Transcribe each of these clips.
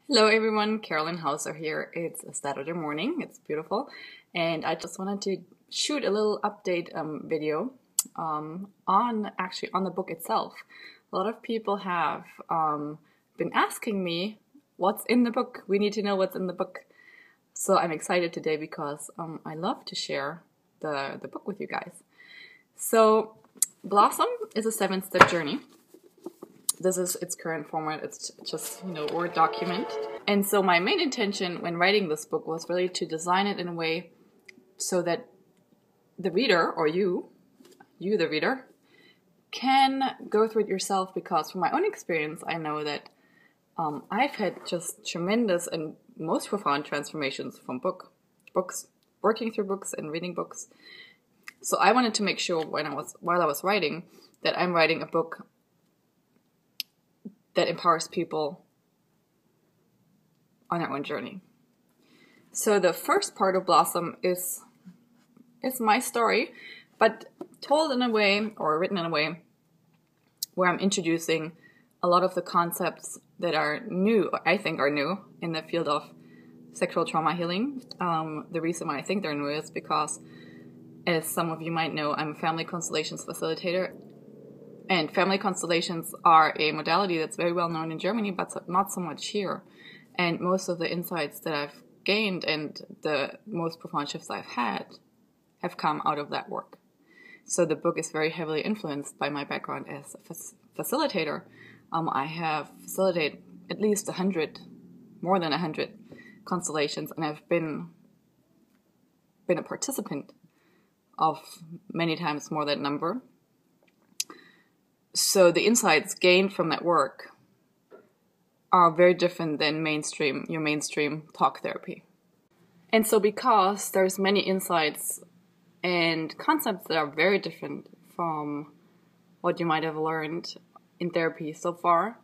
Hello everyone, Carolin Hauser here. It's a Saturday morning, it's beautiful, and I just wanted to shoot a little update video on the book itself. A lot of people have been asking me what's in the book. We need to know what's in the book. So I'm excited today because I love to share the book with you guys. So Blossom is a 7-step journey. This is its current format. It's just, Word document. And so my main intention when writing this book was really to design it in a way so that the reader, or you the reader, can go through it yourself, because from my own experience, I know that I've had just tremendous and most profound transformations from books, working through books and reading books. So I wanted to make sure while I was writing that I'm writing a book that empowers people on their own journey. So the first part of Blossom is my story, but told in a way, or written in a way, where I'm introducing a lot of the concepts that are new, I think are new, in the field of sexual trauma healing. The reason why I think they're new is because, as some of you might know, I'm a family constellations facilitator. And family constellations are a modality that's very well known in Germany, but not so much here. And most of the insights that I've gained and the most profound shifts I've had have come out of that work. So the book is very heavily influenced by my background as a facilitator. I have facilitated at least more than 100 constellations, and I've been a participant of many times more than number. So the insights gained from that work are very different than your mainstream talk therapy. And so because there's many insights and concepts that are very different from what you might have learned in therapy so far,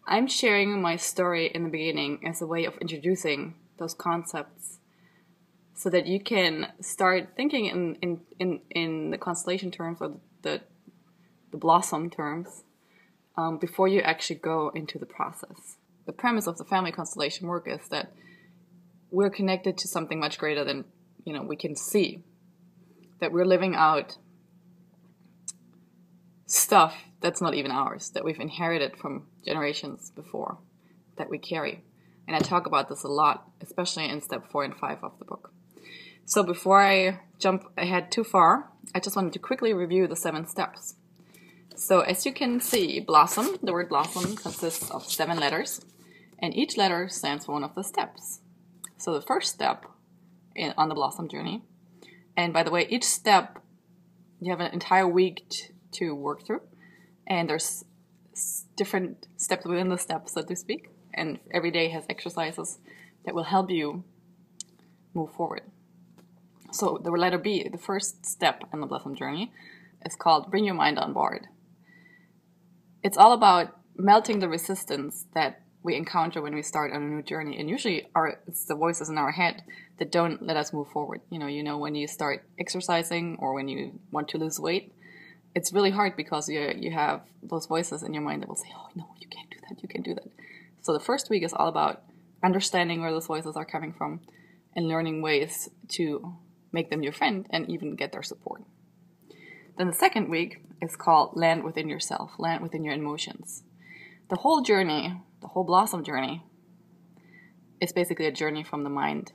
I'm sharing my story in the beginning as a way of introducing those concepts so that you can start thinking in the constellation terms, or the Blossom terms, before you actually go into the process. The premise of the family constellation work is that we're connected to something much greater than we can see. That we're living out stuff that's not even ours, that we've inherited from generations before, that we carry. And I talk about this a lot, especially in step 4 and 5 of the book. So before I jump ahead too far, I just wanted to quickly review the 7 steps. So as you can see, Blossom, the word Blossom, consists of 7 letters, and each letter stands for one of the steps. So the first step on the Blossom journey, and by the way, each step you have an entire week to work through, and there's different steps within the steps, so to speak, and every day has exercises that will help you move forward. So the letter B, the first step in the Blossom journey, is called Bring Your Mind on Board. It's all about melting the resistance that we encounter when we start on a new journey. And usually it's the voices in our head that don't let us move forward. When you start exercising or when you want to lose weight, it's really hard because you have those voices in your mind that will say, oh, no, you can't do that, you can't do that. So the first week is all about understanding where those voices are coming from and learning ways to make them your friend and even get their support. Then the second week is called Land Within Yourself, Land Within Your Emotions. The whole journey, the whole Blossom journey, is basically a journey from the mind,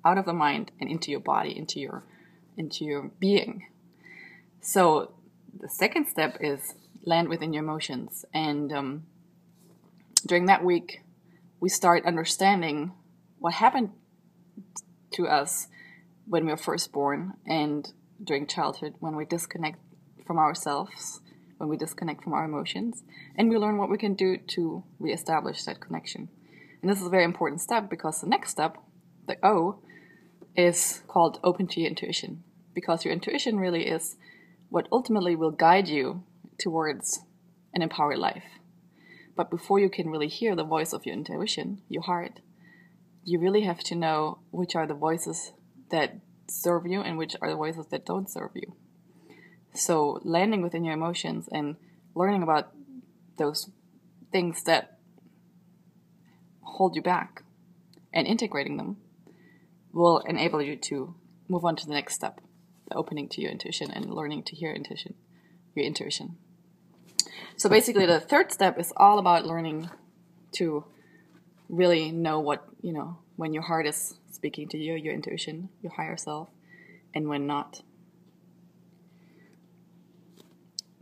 out of the mind and into your body, into your being. So the second step is Land Within Your Emotions. And during that week, we start understanding what happened to us when we were first born and during childhood, when we disconnect from ourselves, when we disconnect from our emotions, and we learn what we can do to reestablish that connection. And this is a very important step because the next step, the O, is called Open to Your Intuition, because your intuition really is what ultimately will guide you towards an empowered life. But before you can really hear the voice of your intuition, your heart, you really have to know which are the voices that serve you and which are the voices that don't serve you. So landing within your emotions and learning about those things that hold you back. And integrating them will enable you to move on to the next step, the opening to your intuition and learning to hear your intuition. So basically the third step is all about learning to really know what, when your heart is speaking to you, your intuition, your higher self, and when not.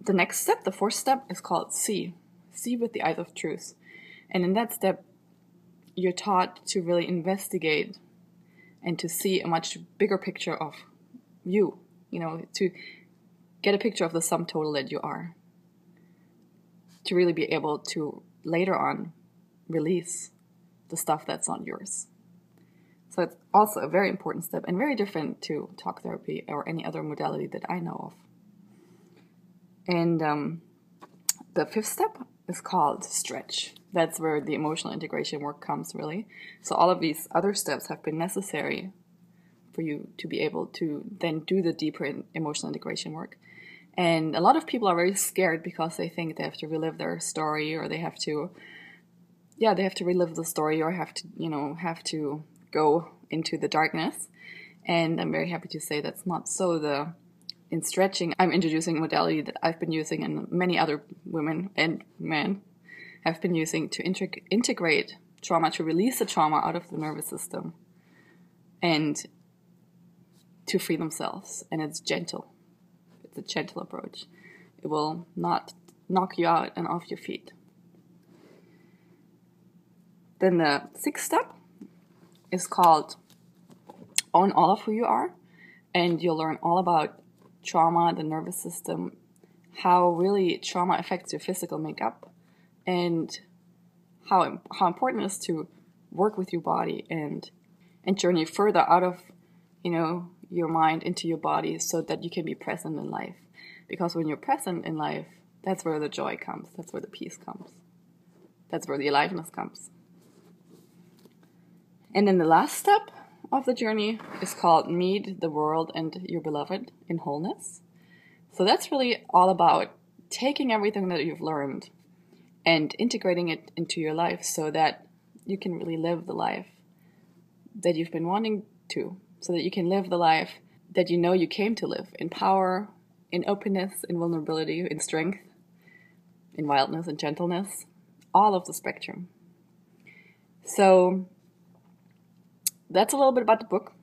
The next step, the fourth step, is called see. See with the eyes of truth. And in that step, you're taught to really investigate and to see a much bigger picture of you, to get a picture of the sum total that you are. To really be able to later on release the stuff that's not yours. So it's also a very important step and very different to talk therapy or any other modality that I know of. And the fifth step is called stretch. That's where the emotional integration work comes, really. So all of these other steps have been necessary for you to be able to then do the deeper emotional integration work. And a lot of people are very scared because they think they have to relive their story, or they have to relive the story, or have to go into the darkness. And I'm very happy to say that's not so. In stretching, I'm introducing a modality that I've been using and many other women and men have been using to integrate trauma, to release the trauma out of the nervous system and to free themselves. And it's gentle. It's a gentle approach. It will not knock you out and off your feet. Then the sixth step is called Own All of Who You Are. And you'll learn all about trauma, the nervous system, how really trauma affects your physical makeup, and how important it is to work with your body and journey further out of your mind into your body so that you can be present in life. Because when you're present in life, that's where the joy comes, that's where the peace comes, that's where the aliveness comes. And then the last step of the journey is called Meet the World and Your Beloved in Wholeness. So that's really all about taking everything that you've learned and integrating it into your life so that you can really live the life that you've been wanting to, so that you can live the life that you came to live, in power, in openness, in vulnerability, in strength, in wildness and gentleness, all of the spectrum. So that's a little bit about the book.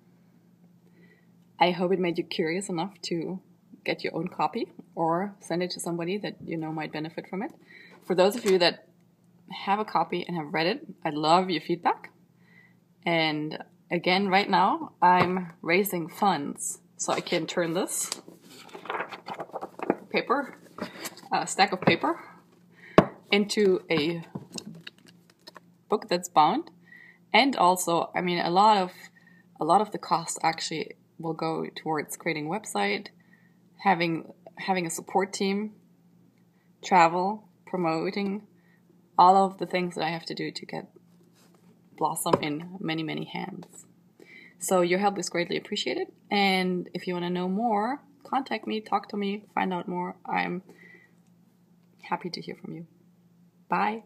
I hope it made you curious enough to get your own copy or send it to somebody that might benefit from it. For those of you that have a copy and have read it, I'd love your feedback. And again, right now, I'm raising funds so I can turn this stack of paper, into a book that's bound. And also, a lot of the cost actually will go towards creating a website, having a support team, travel, promoting, all of the things that I have to do to get Blossom in many, many hands. So your help is greatly appreciated. And if you want to know more, contact me, talk to me, find out more. I'm happy to hear from you. Bye.